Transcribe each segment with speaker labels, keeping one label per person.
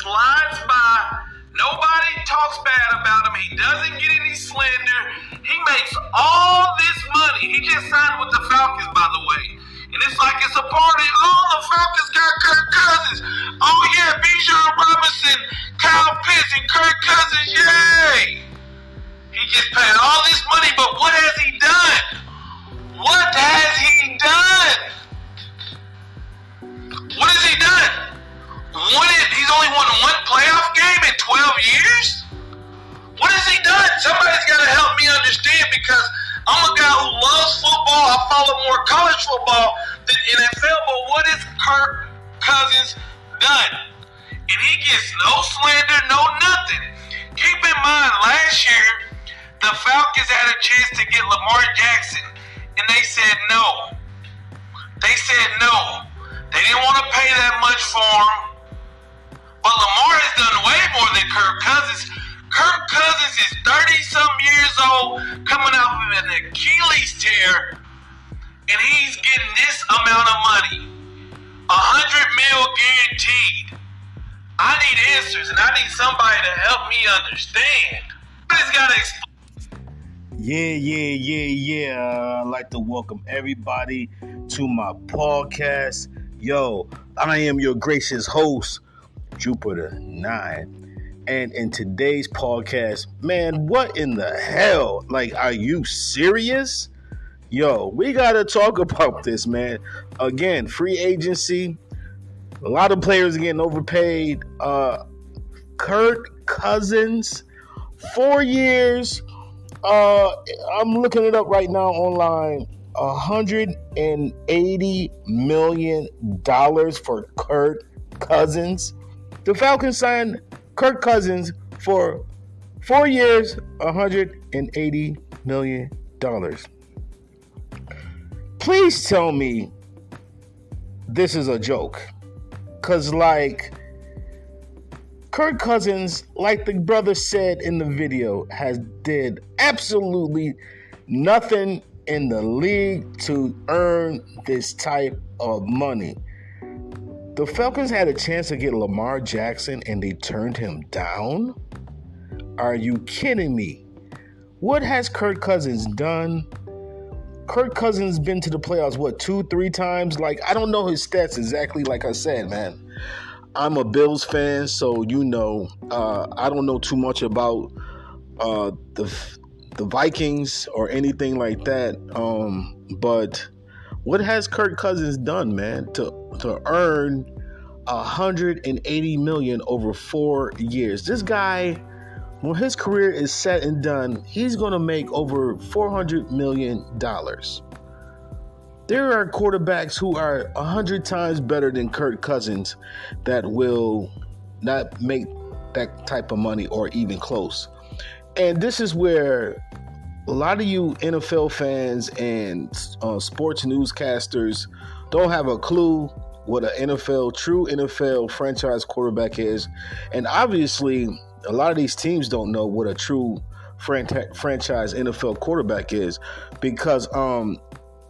Speaker 1: slides by. Nobody talks bad about him. He doesn't get any slander. He makes all this money. He just signed with the Falcons, by the way. And it's like it's a party. Oh, the Falcons got Kirk Cousins. Oh, yeah, Bijan Robinson, Kyle Pitts, and Kirk Cousins. Yay! He just paid all this money, but what has he done? What has he done? What has he done? He's only won one playoff game in 12 years? What has he done? Somebody's got to help me understand, because I'm a guy who loves football. I follow more college football than NFL, but what has Kirk Cousins done? And he gets no slander, no nothing. Keep in mind, last year, the Falcons had a chance to get Lamar Jackson, and they said no. They said no. They didn't want to pay that much for him. But Lamar has done way more than Kirk Cousins. Kirk Cousins is 30-something years old, coming off of an Achilles tear, and he's getting this amount of money. $100 million guaranteed. I need answers, and I need somebody to help me understand. Somebody's got to explain.
Speaker 2: Yeah. I'd like to welcome everybody to my podcast. Yo, I am your gracious host, Jupiter 9. And in today's podcast, man, what in the hell? Like, are you serious? Yo, we got to talk about this, man. Again, free agency. A lot of players are getting overpaid. Kirk Cousins, 4 years. I'm looking it up right now online. $180 million for Kirk Cousins. The Falcons signed Kirk Cousins for 4 years, $180 million. Please tell me this is a joke. Because, like, Kirk Cousins, like the brother said in the video, did absolutely nothing in the league to earn this type of money. The Falcons had a chance to get Lamar Jackson and they turned him down? Are you kidding me? What has Kirk Cousins done? Kirk Cousins been to the playoffs, 2-3 times? Like, I don't know his stats exactly, like I said, man. I'm a Bills fan, so you know, I don't know too much about the Vikings or anything like that. But what has Kirk Cousins done, man, to earn $180 million over 4 years? This guy, when his career is set and done, he's going to make over $400 million. There are quarterbacks who are 100 times better than Kirk Cousins that will not make that type of money or even close. And this is where a lot of you NFL fans and sports newscasters don't have a clue what a true NFL franchise quarterback is. And obviously, a lot of these teams don't know what a true franchise NFL quarterback is, because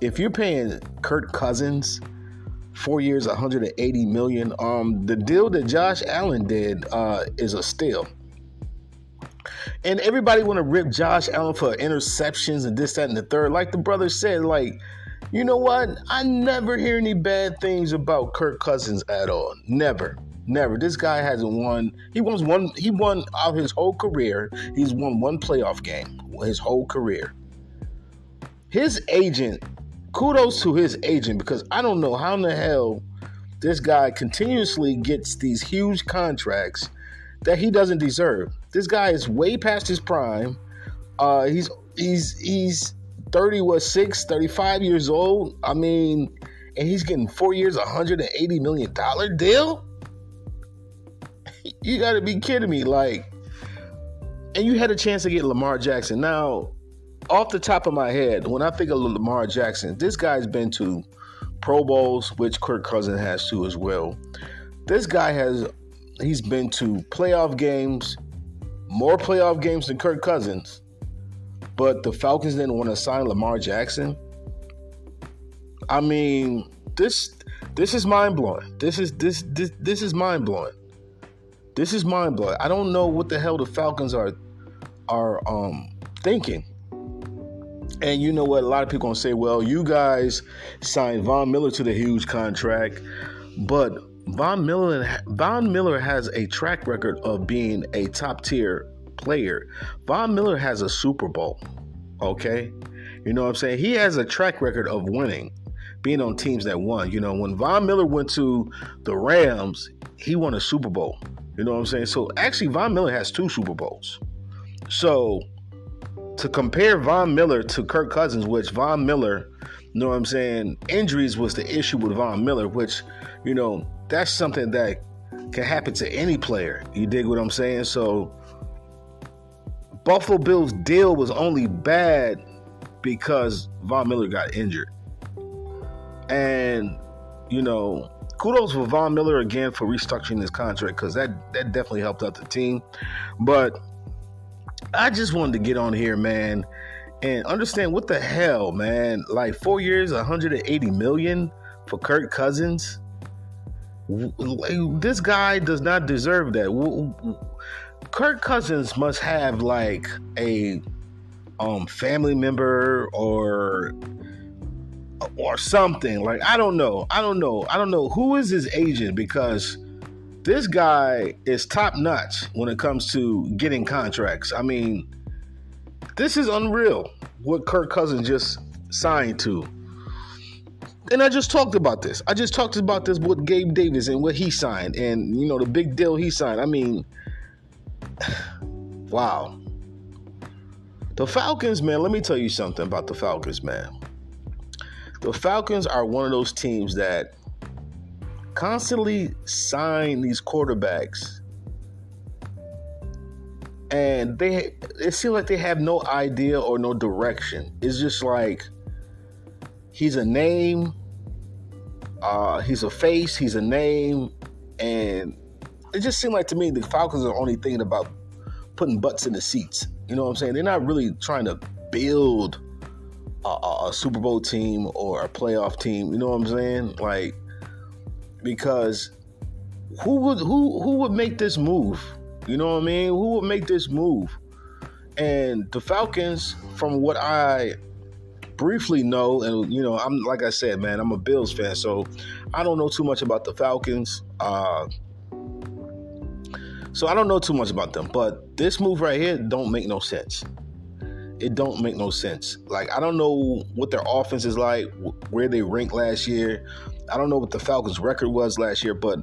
Speaker 2: if you're paying Kirk Cousins 4 years, $180 million, the deal that Josh Allen did is a steal. And everybody want to rip Josh Allen for interceptions and this, that, and the third. Like the brother said, like, you know what? I never hear any bad things about Kirk Cousins at all. Never. This guy hasn't won. He won out his whole career. He's won one playoff game his whole career. His agent, kudos to his agent, because I don't know how in the hell this guy continuously gets these huge contracts that he doesn't deserve. This guy is way past his prime. He's 35 years old. I mean, and he's getting 4 years, $180 million deal? You got to be kidding me. Like, and you had a chance to get Lamar Jackson. Now, off the top of my head, when I think of Lamar Jackson, this guy's been to Pro Bowls, which Kirk Cousins has too as well. This guy he's been to playoff games, more playoff games than Kirk Cousins. But the Falcons didn't want to sign Lamar Jackson. I mean, this is mind blowing. This is mind blowing. This is mind blowing. I don't know what the hell the Falcons are thinking. And you know what? A lot of people gonna say, "Well, you guys signed Von Miller to the huge contract," but Von Miller has a track record of being a top tier player. Von Miller has a Super Bowl. Okay, you know what I'm saying? He has a track record of winning, being on teams that won. You know, when Von Miller went to the Rams, he won a Super Bowl. You know what I'm saying? So actually, Von Miller has 2 Super Bowls. So to compare Von Miller to Kirk Cousins, which Von Miller, you know what I'm saying, injuries was the issue with Von Miller, which, you know, that's something that can happen to any player. You dig what I'm saying? So Buffalo Bills' deal was only bad because Von Miller got injured. And, you know, kudos for Von Miller again for restructuring his contract, because that definitely helped out the team. But I just wanted to get on here, man, and understand what the hell, man. Like 4 years, $180 million for Kirk Cousins. This guy does not deserve that. Kirk Cousins must have like a family member or something. Like I don't know who is his agent, because this guy is top notch when it comes to getting contracts. I mean, this is unreal what Kirk Cousins just signed to. And I just talked about this. With Gabe Davis and what he signed, and you know, the big deal he signed. I mean, wow. The Falcons, man, let me tell you something about the Falcons, man. The Falcons are one of those teams that constantly sign these quarterbacks, and it seems like they have no idea or no direction. It's just like he's a name, he's a face, he's a name, and it just seemed like to me the Falcons are only thinking about putting butts in the seats. You know what I'm saying? They're not really trying to build a Super Bowl team or a playoff team. You know what I'm saying? Like, because who would make this move? You know what I mean? Who would make this move? And the Falcons, from what I briefly know, and you know, I'm like I said, man, I'm a Bills fan, so I don't know too much about the Falcons. So I don't know too much about them. But this move right here don't make no sense. It don't make no sense. Like, I don't know what their offense is like, where they ranked last year. I don't know what the Falcons' record was last year, but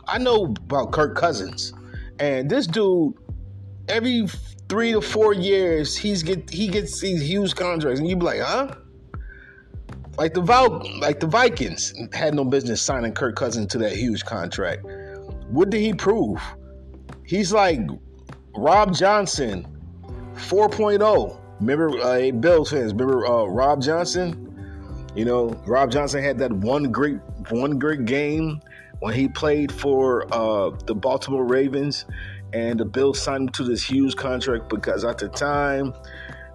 Speaker 2: I know about Kirk Cousins. And this dude, every 3 to 4 years, he gets these huge contracts, and you be like, huh? Like the Vikings had no business signing Kirk Cousins to that huge contract. What did he prove? He's like Rob Johnson 4.0. Remember, Bills fans, remember Rob Johnson? You know, Rob Johnson had that one great game when he played for the Baltimore Ravens, and the Bills signed him to this huge contract because at the time,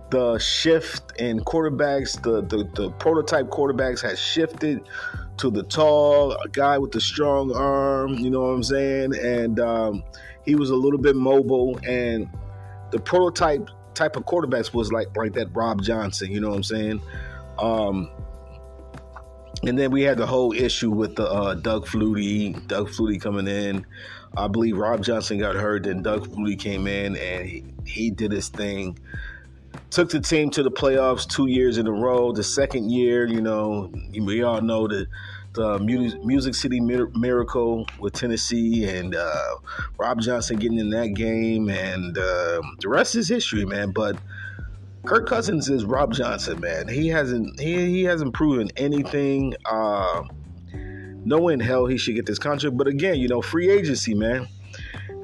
Speaker 2: the shift in quarterbacks, the prototype quarterbacks had shifted to the tall guy with the strong arm, you know what I'm saying? And he was a little bit mobile, and the prototype type of quarterbacks was like that Rob Johnson, you know what I'm saying? And then we had the whole issue with the Doug Flutie coming in. I believe Rob Johnson got hurt, then Doug Flutie came in, and he did his thing. Took the team to the playoffs 2 years in a row. The second year, you know, we all know the Music City Miracle with Tennessee, and Rob Johnson getting in that game, and the rest is history, man. But Kirk Cousins is Rob Johnson, man. He hasn't proven anything. No way in hell he should get this contract. But again, you know, free agency, man.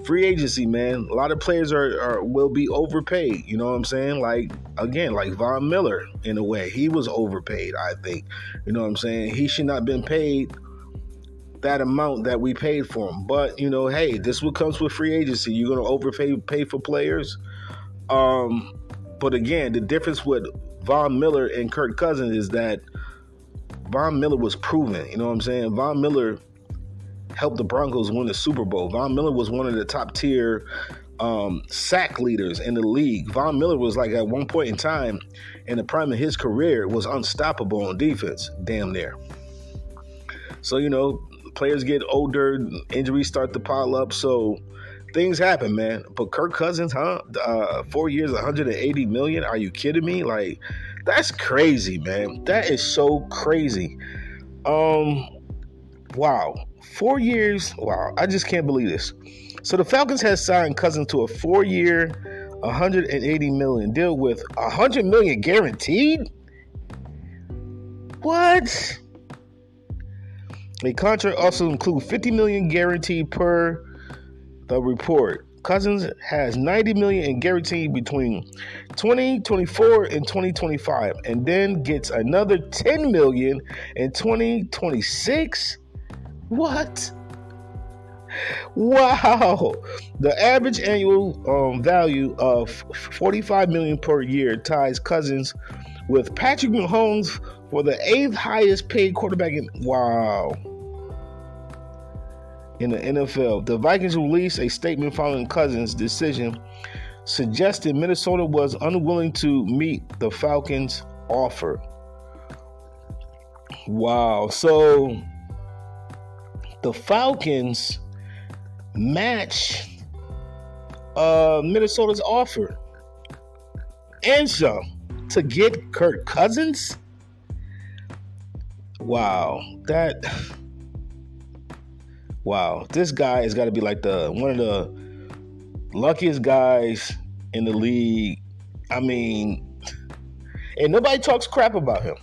Speaker 2: A lot of players will be overpaid. You know what I'm saying? Like Von Miller, in a way, he was overpaid, I think. You know what I'm saying? He should not have been paid that amount that we paid for him. But, you know, hey, this is what comes with free agency. You're going to pay for players. But again, the difference with Von Miller and Kirk Cousins is that Von Miller was proven. You know what I'm saying? Von Miller helped the Broncos win the Super Bowl. Von Miller was one of the top tier sack leaders in the league. Von Miller was like at one point in time in the prime of his career was unstoppable on defense, damn near. So, players get older, injuries start to pile up, so things happen, man. But Kirk Cousins, 4 years, $180 million? Are you kidding me? Like, that's crazy, man. That is so crazy. Wow. 4 years. Wow. I just can't believe this. So the Falcons has signed Cousins to a 4-year, $180 million deal with $100 million guaranteed? What? A contract also includes $50 million guaranteed per the report. Cousins has $90 million in guarantee between 2024 and 2025, and then gets another $10 million in 2026. What? Wow. The average annual value of $45 million per year ties Cousins with Patrick Mahomes for the 8th highest paid quarterback in the NFL. The Vikings released a statement following Cousins' decision, suggesting Minnesota was unwilling to meet the Falcons' offer. Wow. So the Falcons match Minnesota's offer and some to get Kirk Cousins. Wow, this guy has got to be like one of the luckiest guys in the league. I mean, and nobody talks crap about him.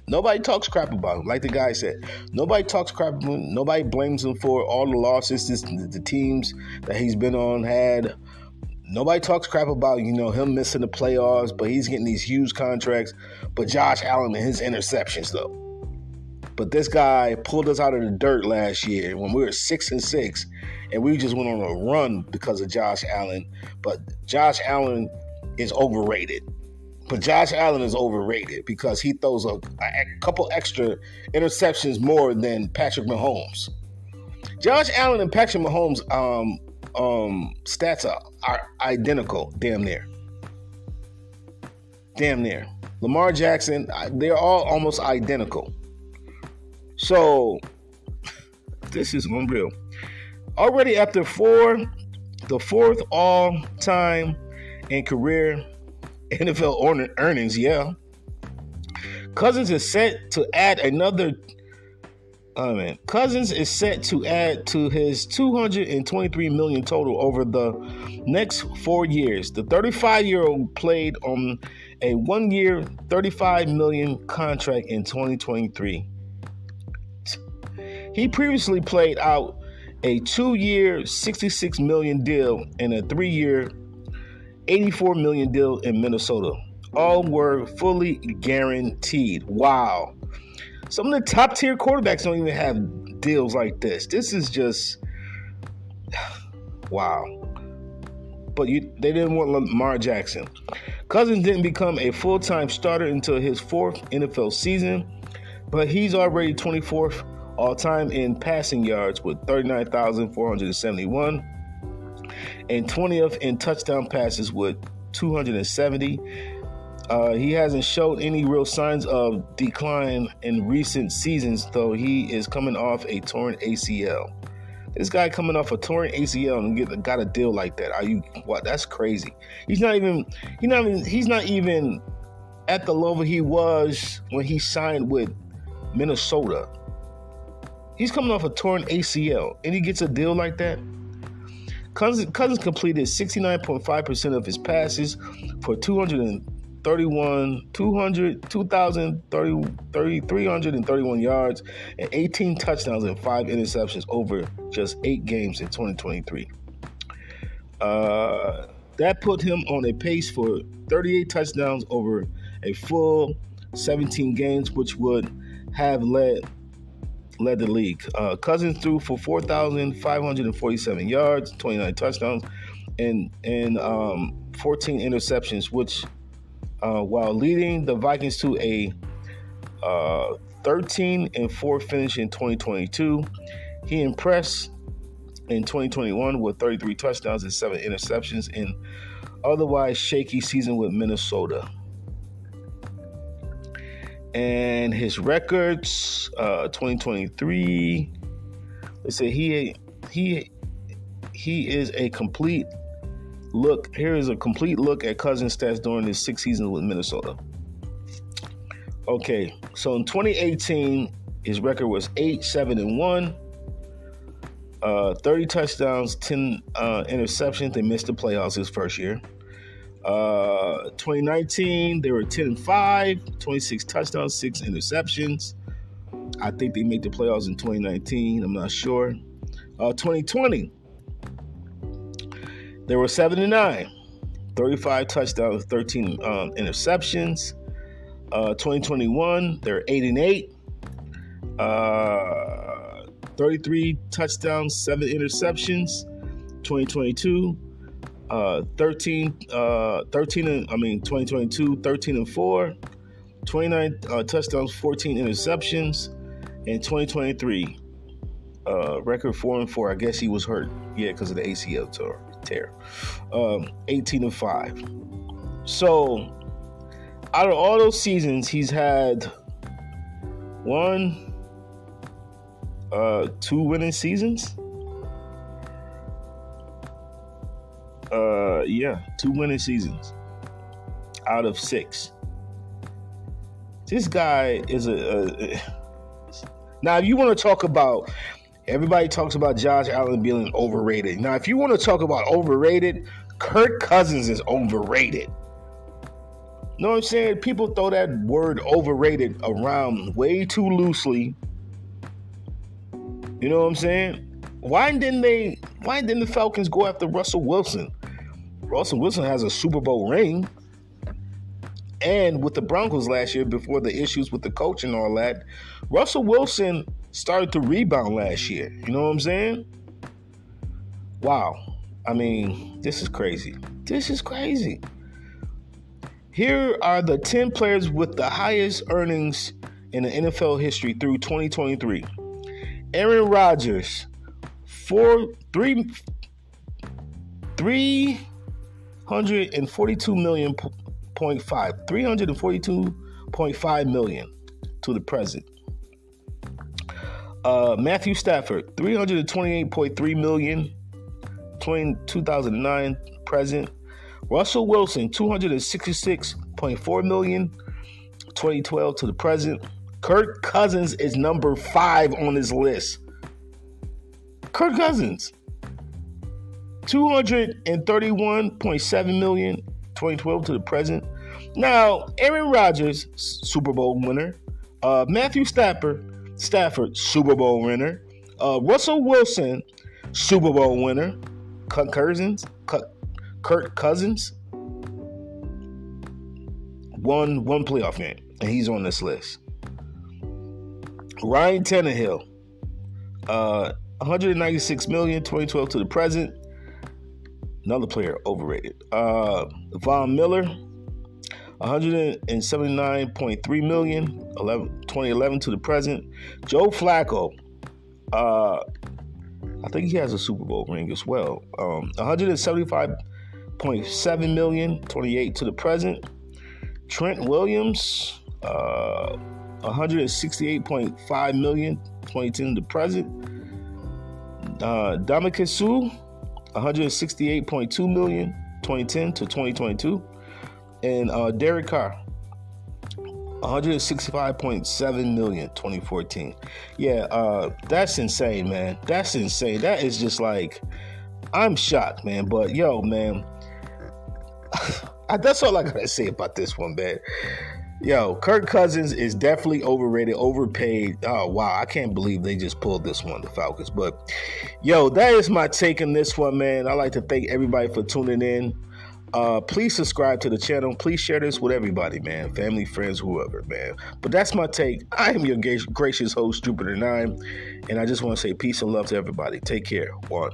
Speaker 2: Nobody talks crap about him. Like the guy said, nobody talks crap about him. Nobody blames him for all the losses the teams that he's been on had. Nobody talks crap about, him missing the playoffs, but he's getting these huge contracts. But Josh Allen and his interceptions, though. But this guy pulled us out of the dirt last year when we were 6-6, and we just went on a run because of Josh Allen. But Josh Allen is overrated. Because he throws a couple extra interceptions more than Patrick Mahomes. Josh Allen and Patrick Mahomes stats are identical, damn near. Lamar Jackson, they're all almost identical. So, this is unreal. Already after the fourth all-time in career NFL earnings, Cousins is set to add Cousins is set to add to his $223 million total over the next 4 years. The 35-year-old played on a 1-year, $35 million contract in 2023. He previously played out a 2-year, $66 million deal and a 3-year, $84 million deal in Minnesota. All were fully guaranteed. Wow. Some of the top tier quarterbacks don't even have deals like this. This is just wow. But they didn't want Lamar Jackson. Cousins didn't become a full-time starter until his 4th NFL season, but he's already 24th all-time in passing yards with 39,471 and 20th in touchdown passes with 270. He hasn't showed any real signs of decline in recent seasons, though he is coming off a torn ACL. This guy coming off a torn ACL and got a deal like that. That's crazy. He's not even at the level he was when he signed with Minnesota. He's coming off a torn ACL, and he gets a deal like that. Cousins completed 69.5% of his passes for 331 yards and 18 touchdowns and 5 interceptions over just 8 games in 2023. That put him on a pace for 38 touchdowns over a full 17 games, which would have led the league. Cousins threw for 4,547 yards, 29 touchdowns, and 14 interceptions, which while leading the Vikings to a 13-4 finish in 2022. He impressed in 2021 with 33 touchdowns and 7 interceptions in otherwise shaky season with Minnesota. And his records, 2023. They say he is a complete look. Here is a complete look at Cousins' stats during his 6 seasons with Minnesota. Okay, so in 2018, his record was 8-7-1, 30 touchdowns, 10 interceptions. They missed the playoffs his first year. 2019, they were 10-5, 26 touchdowns, 6 interceptions. I think they made the playoffs in 2019. I'm not sure. 2020, they were 7-9, 35 touchdowns, 13 interceptions. 2021, they're 8-8, 33 touchdowns, 7 interceptions. 2022, 2022, 13-4, 29 touchdowns, 14 interceptions. And 2023, record 4-4. I guess he was hurt. Yeah, because of the ACL tear. 18-5. So, out of all those seasons, he's had 2 winning seasons. 2 winning seasons out of 6. This guy is now, if you want to talk about, everybody talks about Josh Allen being overrated. Now, if you want to talk about overrated, Kirk Cousins is overrated. You know what I'm saying? People throw that word overrated around way too loosely. You know what I'm saying? Why didn't the Falcons go after Russell Wilson? Russell Wilson has a Super Bowl ring. And with the Broncos last year, before the issues with the coach and all that, Russell Wilson started to rebound last year. You know what I'm saying? Wow. I mean, this is crazy. This is crazy. Here are the 10 players with the highest earnings in the NFL history through 2023. Aaron Rodgers, 342.5 million to the present. Matthew Stafford, 328.3 million, 2009 present. Russell Wilson, 266.4 million, 2012 to the present. Kirk Cousins is number 5 on this list. Kirk Cousins, 231.7 million, 2012 to the present. Now, Aaron Rodgers, Super Bowl winner. Matthew Stafford, Super Bowl winner. Russell Wilson, Super Bowl winner. Kirk Cousins, won one playoff game, and he's on this list. Ryan Tannehill, 196 million, 2012 to the present. Another player overrated. Von Miller, 179.3 million, 2011 to the present. Joe Flacco, I think he has a Super Bowl ring as well. 175.7 million, 28 to the present. Trent Williams, 168.5 million, 2010 to the present. Ndamukong Suh, 168.2 million, 2010 to 2022. And Derek Carr, 165.7 million, 2014. Yeah, that's insane, man. That's insane. That is just like, I'm shocked, man. But yo, man, that's all I gotta say about this one, man. Yo, Kirk Cousins is definitely overrated, overpaid. Oh, wow. I can't believe they just pulled this one, the Falcons. But, yo, that is my take on this one, man. I'd like to thank everybody for tuning in. Please subscribe to the channel. Please share this with everybody, man. Family, friends, whoever, man. But that's my take. I am your gracious host, Jupiter9. And I just want to say peace and love to everybody. Take care. 1.